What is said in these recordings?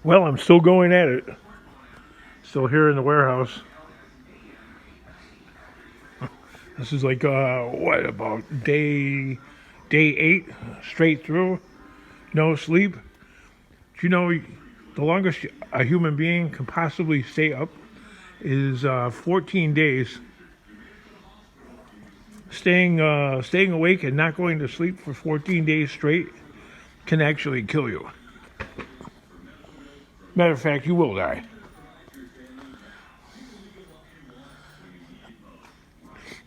Well, I'm still going at it. Still here in the warehouse. This is like what about day 8 straight through, no sleep. Do you know the longest a human being can possibly stay up is 14 days. Staying awake and not going to sleep for 14 days straight can actually kill you. Matter of fact, you will die.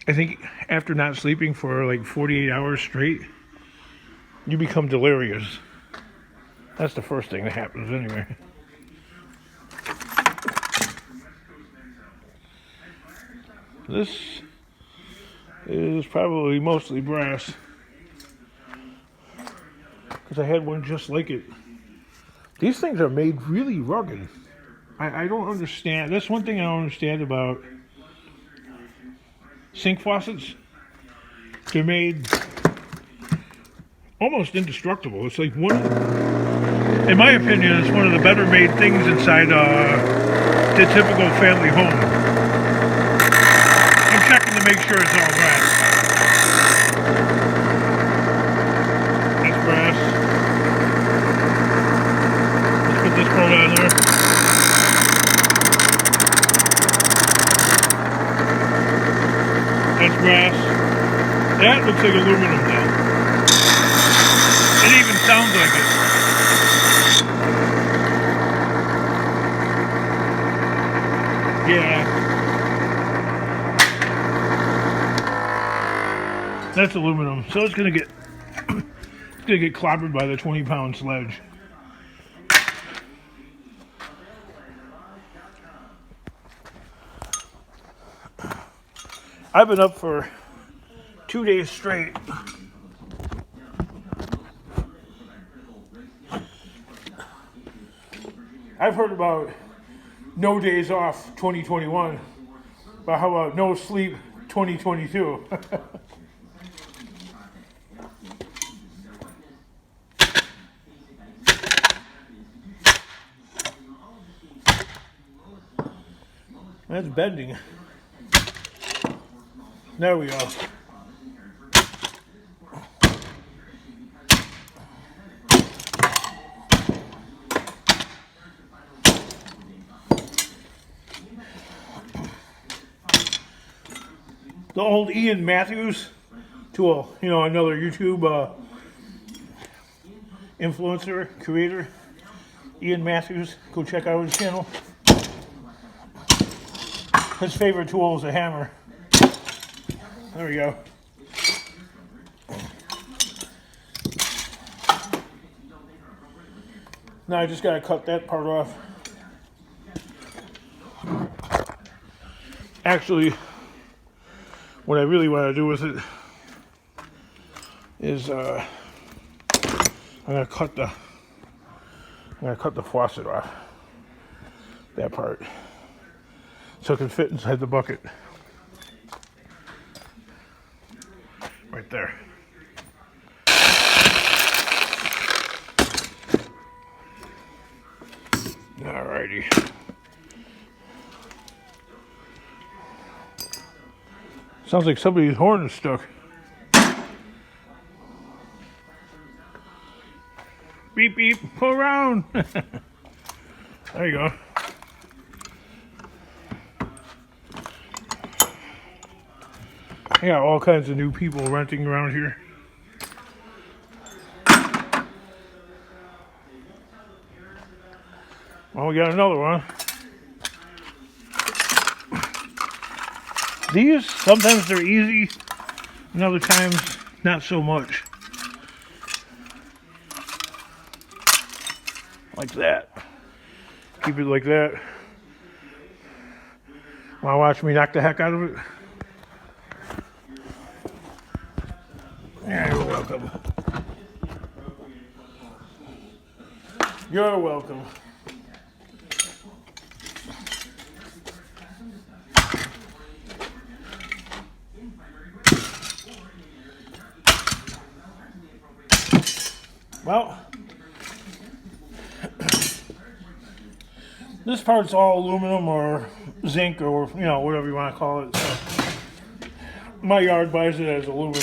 I think after not sleeping for like 48 hours straight, you become delirious. That's the first thing that happens anyway. This is probably mostly brass because I had one just like it. These things are made really rugged. I don't understand. That's one thing I don't understand about sink faucets. They're made almost indestructible. It's like one, in my opinion, it's one of the better made things inside the typical family home. I'm checking to make sure it's all brass. That's brass. Let's put this part on there. That's brass. That looks like aluminum though. It even sounds like it. Yeah. That's aluminum. So it's gonna get clobbered by the 20-pound sledge. I've been up for 2 days straight. I've heard about no days off 2021, but how about no sleep 2022? That's bending. There we go. The old Ian Matthews tool, another YouTube influencer, creator, Ian Matthews. Go check out his channel. His favorite tool is a hammer. There we go. Now I just gotta cut that part off. Actually, what I really want to do with it is I'm gonna cut the faucet off. That part. So it can fit inside the bucket. Right there. Alrighty. Sounds like somebody's horn is stuck. Beep beep, pull around. There you go. I got all kinds of new people renting around here. Well, we got another one. These, sometimes they're easy, and other times not so much. Like that. Keep it like that. Want to watch me knock the heck out of it? Yeah, you're welcome. You're welcome. Well, This part's all aluminum or zinc or, you know, whatever you want to call it. So my yard buys it as aluminum.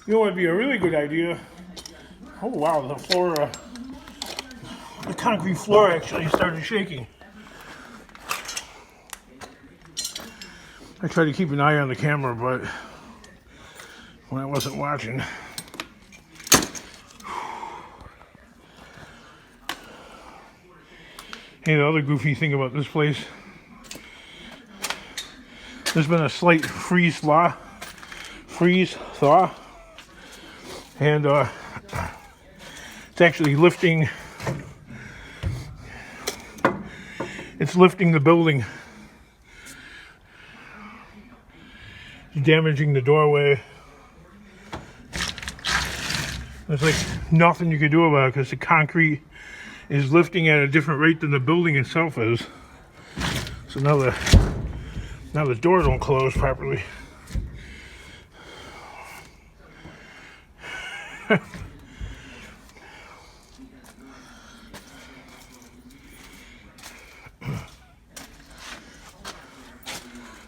You know what would be a really good idea? Oh wow, the floor, the concrete floor actually started shaking. I tried to keep an eye on the camera, but when I wasn't watching. Hey, the other goofy thing about this place, there's been a slight freeze thaw, and it's actually lifting. It's lifting the building. It's damaging the doorway. There's like nothing you can do about it because the concrete is lifting at a different rate than the building itself is. So now the door don't close properly.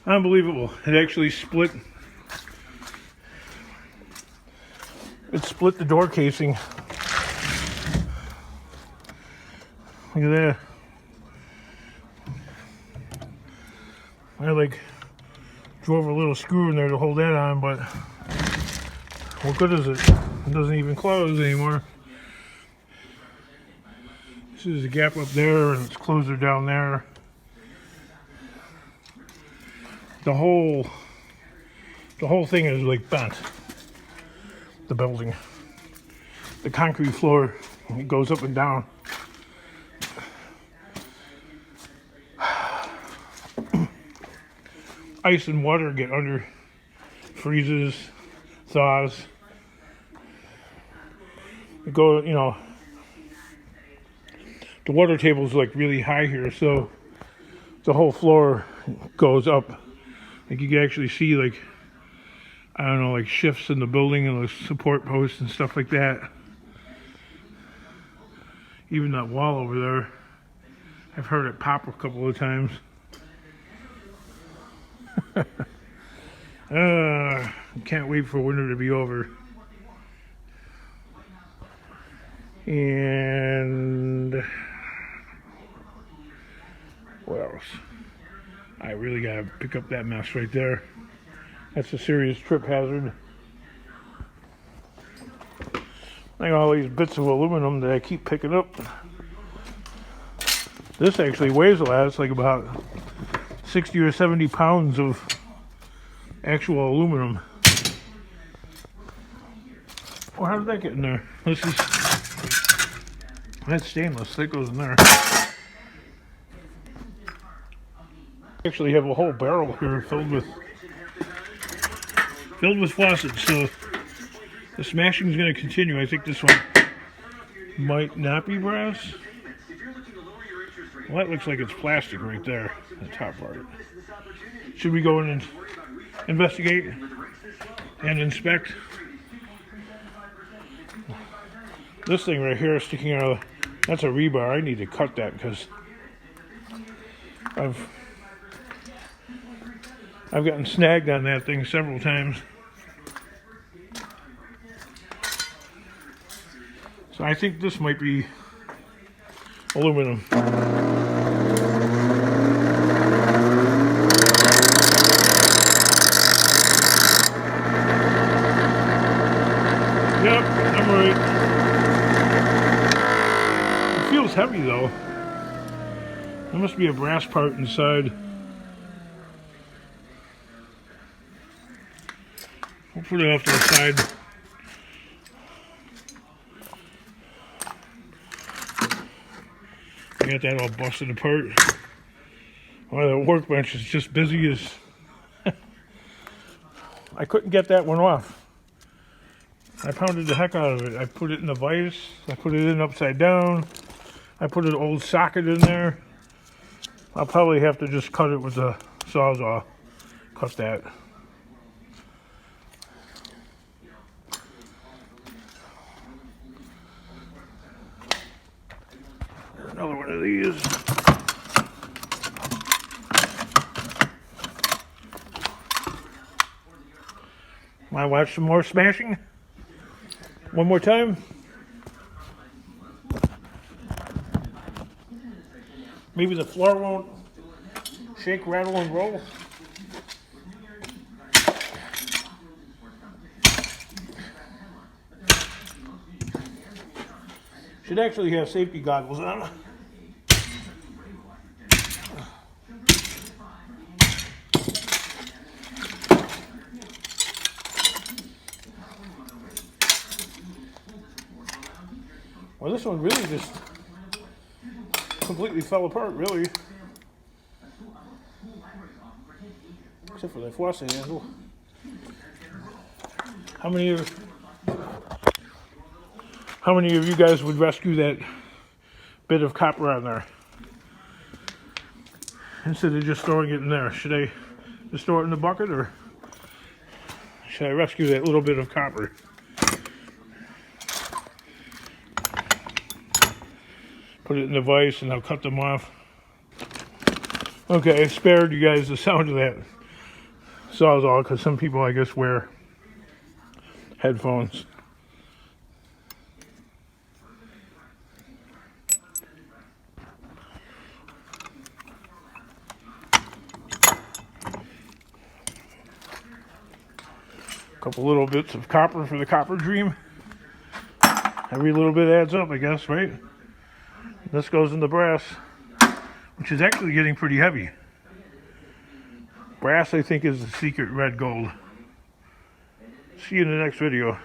Unbelievable. It actually split. It split the door casing. Look at that. I like drove a little screw in there to hold that on, but what good is it? It doesn't even close anymore. This is a gap up there and it's closer down there. The whole thing is like bent. The building. The concrete floor, it goes up and down. Ice and water get under, freezes, thaws. It go, you know, the water table is like really high here, so the whole floor goes up. Like you can actually see, like, I don't know, like shifts in the building and the support posts and stuff like that. Even that wall over there, I've heard it pop a couple of times. Can't wait for winter to be over. And what else? I really gotta pick up that mess right there. That's a serious trip hazard. Like all these bits of aluminum that I keep picking up. This actually weighs a lot. It's like about 60 or 70 pounds of actual aluminum. Well, how did that get in there? That's stainless. That goes in there. Actually have a whole barrel here filled with faucets, so the smashing is going to continue. I think this one might not be brass. Well, that looks like it's plastic right there, the top part. Should we go in and investigate and inspect? This thing right here sticking out of, that's a rebar. I need to cut that because I've gotten snagged on that thing several times. So I think this might be aluminum. Yep, I'm right. It feels heavy though. There must be a brass part inside. We'll put it off to the side. got that all busted apart. Well, the workbench is just busy as... I couldn't get that one off. I pounded the heck out of it. I put it in a vise. I put it in upside down. I put an old socket in there. I'll probably have to just cut it with a Sawzall. Cut that. Another one of these. Want to watch some more smashing? One more time? Maybe the floor won't shake, rattle, and roll. Should actually have safety goggles on. Well, this one really just completely fell apart, really. Except for the flossing handle. How many of you guys would rescue that bit of copper on there instead of just throwing it in there? Should I just throw it in the bucket, or should I rescue that little bit of copper? Put it in the vise and I'll cut them off. Okay, I spared you guys the sound of that Sawzall because some people, I guess, wear headphones. A couple little bits of copper for the copper dream. Every little bit adds up, I guess, right? This goes in the brass, which is actually getting pretty heavy. Brass, I think, is the secret red gold. See you in the next video.